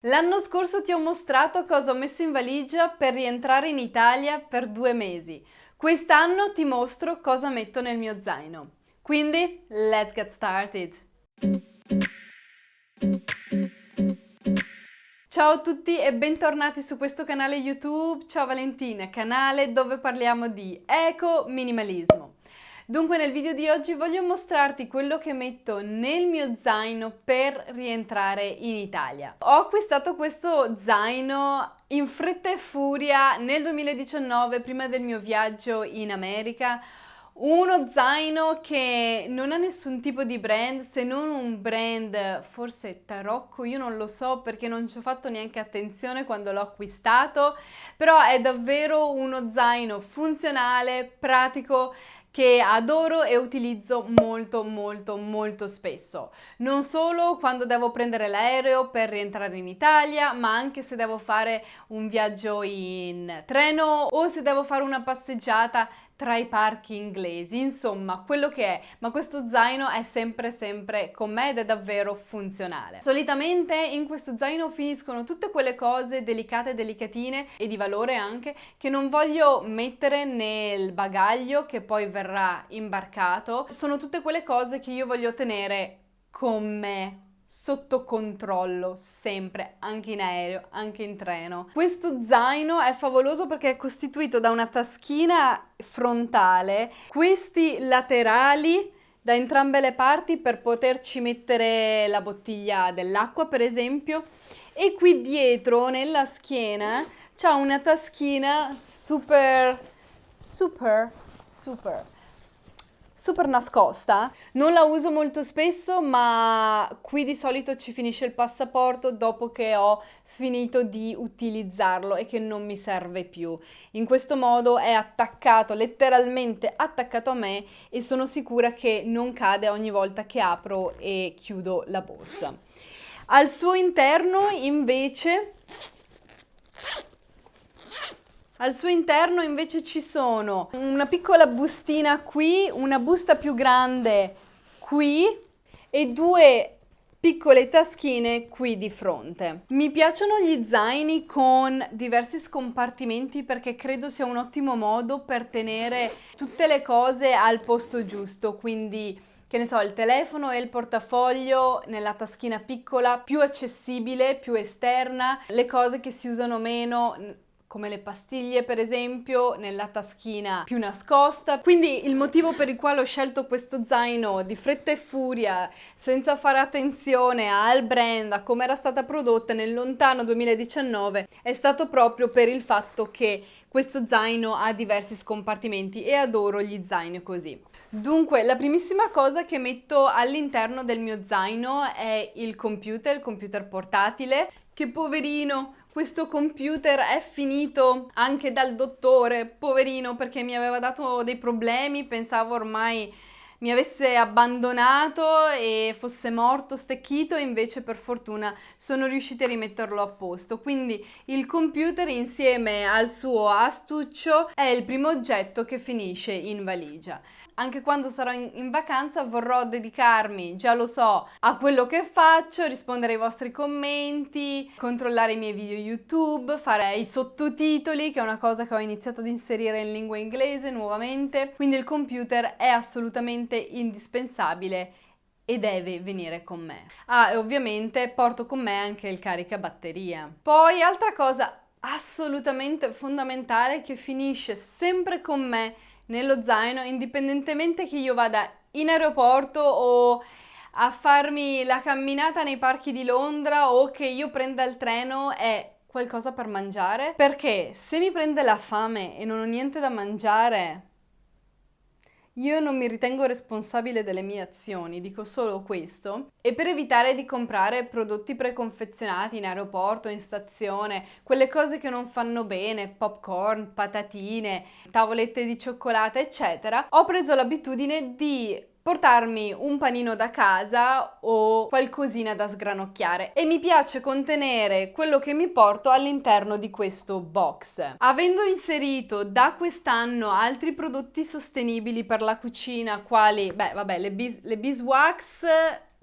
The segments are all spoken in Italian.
L'anno scorso ti ho mostrato cosa ho messo in valigia per rientrare in Italia per 2 mesi. Quest'anno ti mostro cosa metto nel mio zaino. Quindi, let's get started! Ciao a tutti e bentornati su questo canale YouTube. Ciao Valentina, canale dove parliamo di eco-minimalismo. Dunque nel video di oggi voglio mostrarti quello che metto nel mio zaino per rientrare in Italia. Ho acquistato questo zaino in fretta e furia nel 2019, prima del mio viaggio in America. Uno zaino che non ha nessun tipo di brand, se non un brand forse tarocco, io non lo so perché non ci ho fatto neanche attenzione quando l'ho acquistato, però è davvero uno zaino funzionale, pratico, che adoro e utilizzo molto spesso. Non solo quando devo prendere l'aereo per rientrare in Italia, ma anche se devo fare un viaggio in treno o se devo fare una passeggiata tra i parchi inglesi, insomma, quello che è, ma questo zaino è sempre con me ed è davvero funzionale. Solitamente in questo zaino finiscono tutte quelle cose delicate, delicatine e di valore anche, che non voglio mettere nel bagaglio che poi verrà imbarcato. Sono tutte quelle cose che io voglio tenere con me, sotto controllo, sempre, anche in aereo, anche in treno. Questo zaino è favoloso perché è costituito da una taschina frontale, questi laterali da entrambe le parti per poterci mettere la bottiglia dell'acqua, per esempio, e qui dietro, nella schiena, c'è una taschina super nascosta. Non la uso molto spesso, ma qui di solito ci finisce il passaporto dopo che ho finito di utilizzarlo e che non mi serve più. In questo modo è attaccato, letteralmente attaccato a me, e sono sicura che non cade ogni volta che apro e chiudo la borsa. Al suo interno invece ci sono una piccola bustina qui, una busta più grande qui e due piccole taschine qui di fronte. Mi piacciono gli zaini con diversi scompartimenti perché credo sia un ottimo modo per tenere tutte le cose al posto giusto, quindi che ne so, il telefono e il portafoglio nella taschina piccola, più accessibile, più esterna, le cose che si usano meno, come le pastiglie per esempio, nella taschina più nascosta. Quindi il motivo per il quale ho scelto questo zaino di fretta e furia, senza fare attenzione al brand, a come era stata prodotta nel lontano 2019, è stato proprio per il fatto che questo zaino ha diversi scompartimenti e adoro gli zaini così. Dunque, la primissima cosa che metto all'interno del mio zaino è il computer portatile, che poverino, questo computer è finito anche dal dottore, poverino, perché mi aveva dato dei problemi, pensavo ormai mi avesse abbandonato e fosse morto, stecchito, e invece per fortuna sono riusciti a rimetterlo a posto. Quindi il computer insieme al suo astuccio è il primo oggetto che finisce in valigia. Anche quando sarò in vacanza vorrò dedicarmi, già lo so, a quello che faccio, rispondere ai vostri commenti, controllare i miei video YouTube, fare i sottotitoli, che è una cosa che ho iniziato ad inserire in lingua inglese nuovamente. Quindi il computer è assolutamente indispensabile e deve venire con me. Ah, e ovviamente porto con me anche il caricabatteria. Poi, altra cosa assolutamente fondamentale che finisce sempre con me nello zaino, indipendentemente che io vada in aeroporto o a farmi la camminata nei parchi di Londra o che io prenda il treno, è qualcosa per mangiare. Perché se mi prende la fame e non ho niente da mangiare, io non mi ritengo responsabile delle mie azioni, dico solo questo. E per evitare di comprare prodotti preconfezionati in aeroporto, in stazione, quelle cose che non fanno bene, popcorn, patatine, tavolette di cioccolata, eccetera, ho preso l'abitudine di portarmi un panino da casa o qualcosina da sgranocchiare, e mi piace contenere quello che mi porto all'interno di questo box. Avendo inserito da quest'anno altri prodotti sostenibili per la cucina, quali, le beeswax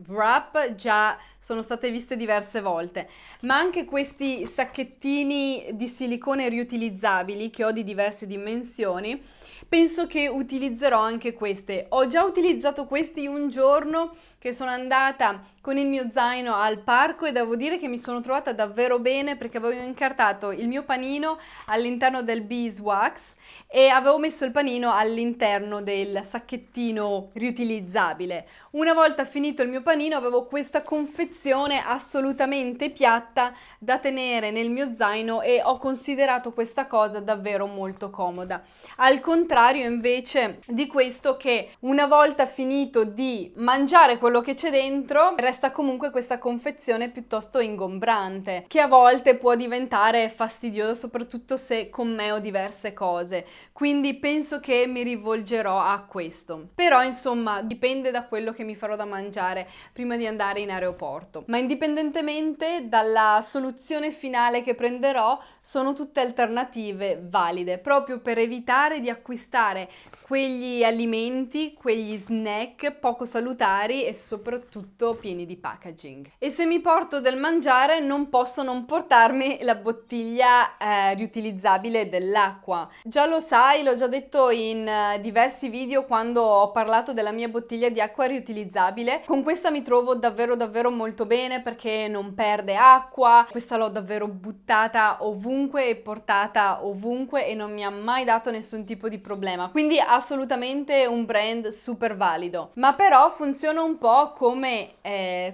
wrap già sono state viste diverse volte, ma anche questi sacchettini di silicone riutilizzabili che ho di diverse dimensioni, penso che utilizzerò anche queste. Ho già utilizzato questi un giorno che sono andata con il mio zaino al parco e devo dire che mi sono trovata davvero bene perché avevo incartato il mio panino all'interno del beeswax e avevo messo il panino all'interno del sacchettino riutilizzabile. Una volta finito il mio panino avevo questa confezione assolutamente piatta da tenere nel mio zaino e ho considerato questa cosa davvero molto comoda. Al contrario invece di questo, che una volta finito di mangiare quello che c'è dentro resta comunque questa confezione piuttosto ingombrante che a volte può diventare fastidiosa, soprattutto se con me ho diverse cose, quindi penso che mi rivolgerò a questo. Però insomma dipende da quello che mi farò da mangiare prima di andare in aeroporto, ma indipendentemente dalla soluzione finale che prenderò sono tutte alternative valide proprio per evitare di acquistare quegli alimenti, quegli snack poco salutari e soprattutto pieni di packaging. E se mi porto del mangiare non posso non portarmi la bottiglia riutilizzabile dell'acqua. Già lo sai, l'ho già detto in diversi video quando ho parlato della mia bottiglia di acqua riutilizzabile. Con questa mi trovo davvero molto bene perché non perde acqua. Questa l'ho davvero buttata ovunque e portata ovunque e non mi ha mai dato nessun tipo di problema. Quindi assolutamente un brand super valido. Ma però funziona un po' come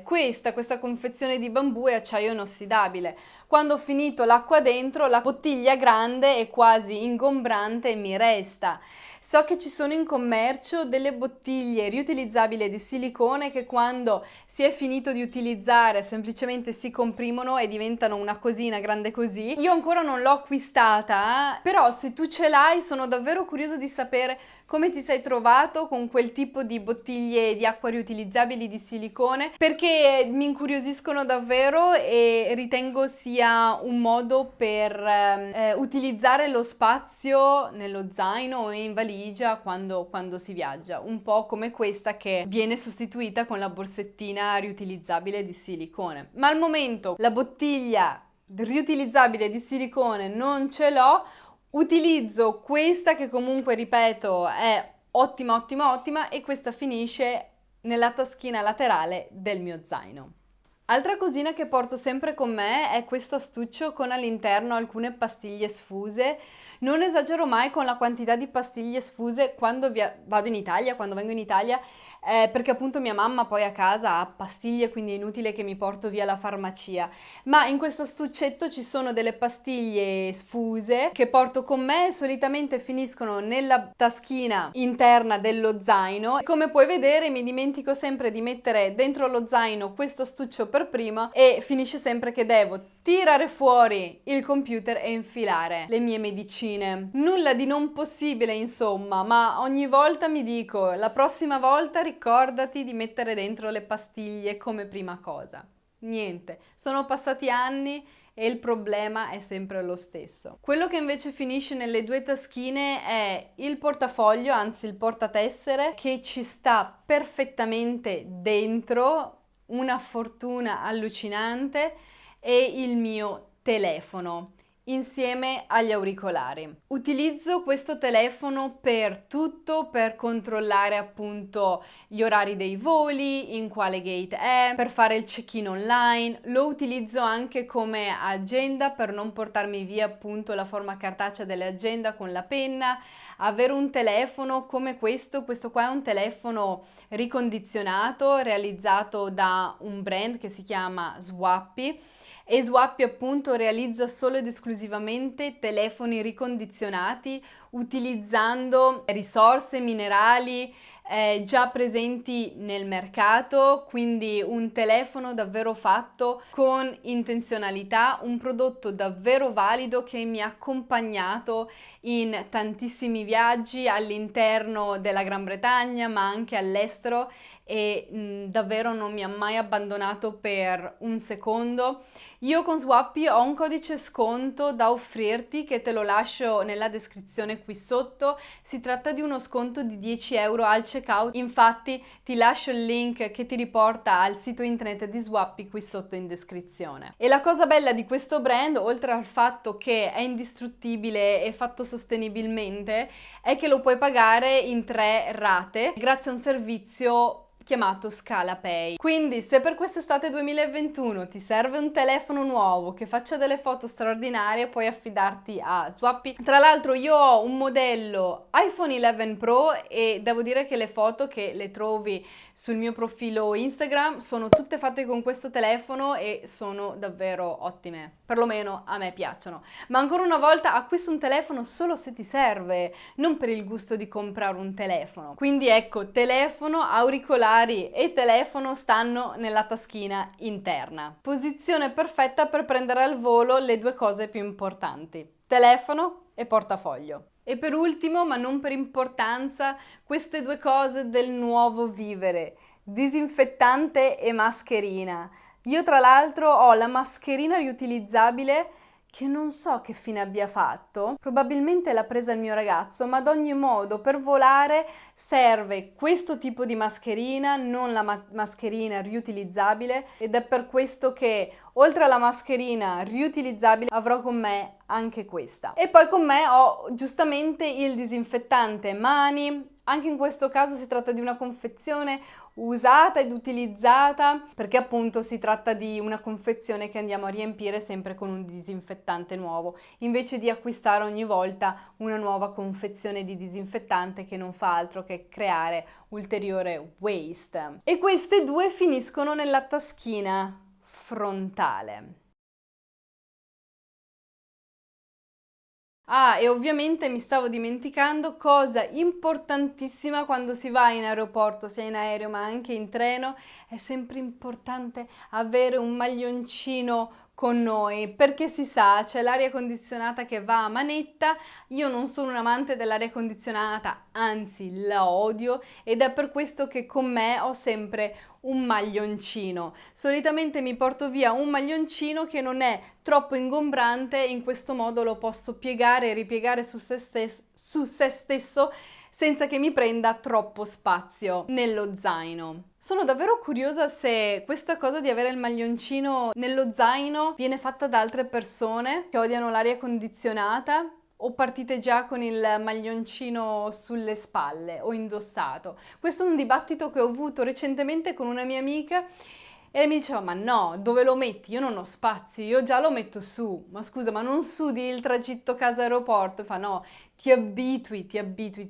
questa confezione di bambù e acciaio inossidabile. Quando ho finito l'acqua dentro, la bottiglia grande è quasi ingombrante e mi resta. So che ci sono in commercio delle bottiglie riutilizzabili di silicone che quando si è finito di utilizzare semplicemente si comprimono e diventano una cosina grande così. Io ancora non l'ho acquistata, però se tu ce l'hai sono davvero curiosa di sapere come ti sei trovato con quel tipo di bottiglie di acqua riutilizzabili di silicone, perché mi incuriosiscono davvero e ritengo sia un modo per utilizzare lo spazio nello zaino o in valigia quando si viaggia, un po' come questa che viene sostituita con la borsettina riutilizzabile di silicone. Ma al momento la bottiglia riutilizzabile di silicone non ce l'ho. Utilizzo questa che comunque, ripeto, è ottima e questa finisce nella taschina laterale del mio zaino. Altra cosina che porto sempre con me è questo astuccio con all'interno alcune pastiglie sfuse. Non esagero mai con la quantità di pastiglie sfuse quando vado in Italia, quando vengo in Italia, perché appunto mia mamma poi a casa ha pastiglie, quindi è inutile che mi porto via la farmacia. Ma in questo astuccetto ci sono delle pastiglie sfuse che porto con me e solitamente finiscono nella taschina interna dello zaino. Come puoi vedere mi dimentico sempre di mettere dentro lo zaino questo astuccio per primo e finisce sempre che devo tirare fuori il computer e infilare le mie medicine. Nulla di non possibile insomma, ma ogni volta mi dico la prossima volta ricordati di mettere dentro le pastiglie come prima cosa. Niente, sono passati anni e il problema è sempre lo stesso. Quello che invece finisce nelle due taschine è il portafoglio, anzi il portatessere, che ci sta perfettamente dentro, una fortuna allucinante, e il mio telefono insieme agli auricolari. Utilizzo questo telefono per tutto, per controllare appunto gli orari dei voli, in quale gate è, per fare il check-in online. Lo utilizzo anche come agenda per non portarmi via appunto la forma cartacea dell'agenda con la penna. Avere un telefono come questo qua è un telefono ricondizionato realizzato da un brand che si chiama Swappy. E Swappy appunto realizza solo ed esclusivamente telefoni ricondizionati utilizzando risorse minerali già presenti nel mercato, quindi un telefono davvero fatto con intenzionalità, un prodotto davvero valido che mi ha accompagnato in tantissimi viaggi all'interno della Gran Bretagna ma anche all'estero e davvero non mi ha mai abbandonato per un secondo. Io con Swappy ho un codice sconto da offrirti che te lo lascio nella descrizione qui sotto. Si tratta di uno sconto di 10 euro al checkout, infatti ti lascio il link che ti riporta al sito internet di Swappy qui sotto in descrizione. E la cosa bella di questo brand, oltre al fatto che è indistruttibile e fatto sostenibilmente, è che lo puoi pagare in 3 rate grazie a un servizio chiamato ScalaPay. Quindi se per quest'estate 2021 ti serve un telefono nuovo che faccia delle foto straordinarie, puoi affidarti a Swappy. Tra l'altro io ho un modello iPhone 11 Pro e devo dire che le foto che le trovi sul mio profilo Instagram sono tutte fatte con questo telefono e sono davvero ottime, perlomeno a me piacciono. Ma ancora una volta acquista un telefono solo se ti serve, non per il gusto di comprare un telefono. Quindi ecco, telefono, auricolari e telefono stanno nella taschina interna. Posizione perfetta per prendere al volo le due cose più importanti: telefono e portafoglio. E per ultimo, ma non per importanza, queste due cose del nuovo vivere: disinfettante e mascherina. Io tra l'altro ho la mascherina riutilizzabile che non so che fine abbia fatto, probabilmente l'ha presa il mio ragazzo, ma ad ogni modo per volare serve questo tipo di mascherina, non la mascherina riutilizzabile, ed è per questo che oltre alla mascherina riutilizzabile avrò con me anche questa. E poi con me ho giustamente il disinfettante mani. Anche in questo caso si tratta di una confezione usata ed utilizzata, perché appunto si tratta di una confezione che andiamo a riempire sempre con un disinfettante nuovo, invece di acquistare ogni volta una nuova confezione di disinfettante che non fa altro che creare ulteriore waste. E queste due finiscono nella taschina frontale. Ah, e ovviamente mi stavo dimenticando, cosa importantissima quando si va in aeroporto, sia in aereo ma anche in treno, è sempre importante avere un maglioncino con noi, perché si sa, c'è l'aria condizionata che va a manetta. Io non sono un amante dell'aria condizionata, anzi la odio, ed è per questo che con me ho sempre un maglioncino. Solitamente mi porto via un maglioncino che non è troppo ingombrante, in questo modo lo posso piegare e ripiegare su se stesso senza che mi prenda troppo spazio nello zaino. Sono davvero curiosa se questa cosa di avere il maglioncino nello zaino viene fatta da altre persone che odiano l'aria condizionata, o partite già con il maglioncino sulle spalle o indossato. Questo è un dibattito che ho avuto recentemente con una mia amica e lei mi diceva: ma no, dove lo metti? Io non ho spazio, io già lo metto su. Ma scusa, ma non sudi il tragitto casa-aeroporto? E fa: no, ti abitui,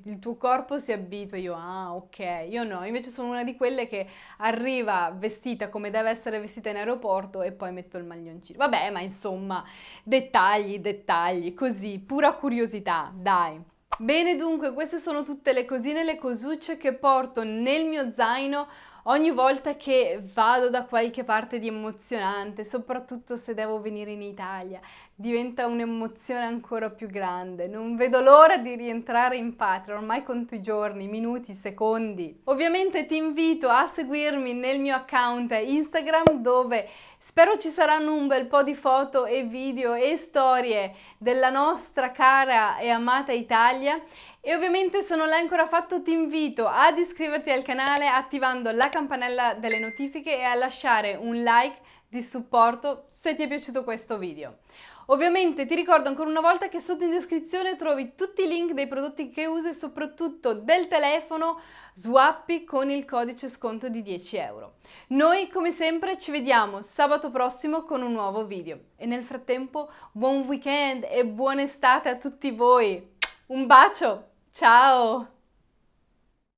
il tuo corpo si abitua. Io, ah, ok, io no, invece sono una di quelle che arriva vestita come deve essere vestita in aeroporto e poi metto il maglioncino. Vabbè, ma insomma, dettagli, così, pura curiosità, dai. Bene, dunque, queste sono tutte le cosine e le cosucce che porto nel mio zaino ogni volta che vado da qualche parte di emozionante, soprattutto se devo venire in Italia. Diventa un'emozione ancora più grande. Non vedo l'ora di rientrare in patria, ormai conto i giorni, minuti, secondi. Ovviamente ti invito a seguirmi nel mio account Instagram, dove spero ci saranno un bel po' di foto e video e storie della nostra cara e amata Italia. E ovviamente se non l'hai ancora fatto ti invito ad iscriverti al canale attivando la campanella delle notifiche e a lasciare un like di supporto se ti è piaciuto questo video. Ovviamente ti ricordo ancora una volta che sotto in descrizione trovi tutti i link dei prodotti che uso e soprattutto del telefono Swappy con il codice sconto di 10 euro. Noi come sempre ci vediamo sabato prossimo con un nuovo video e nel frattempo buon weekend e buona estate a tutti voi. Un bacio, ciao!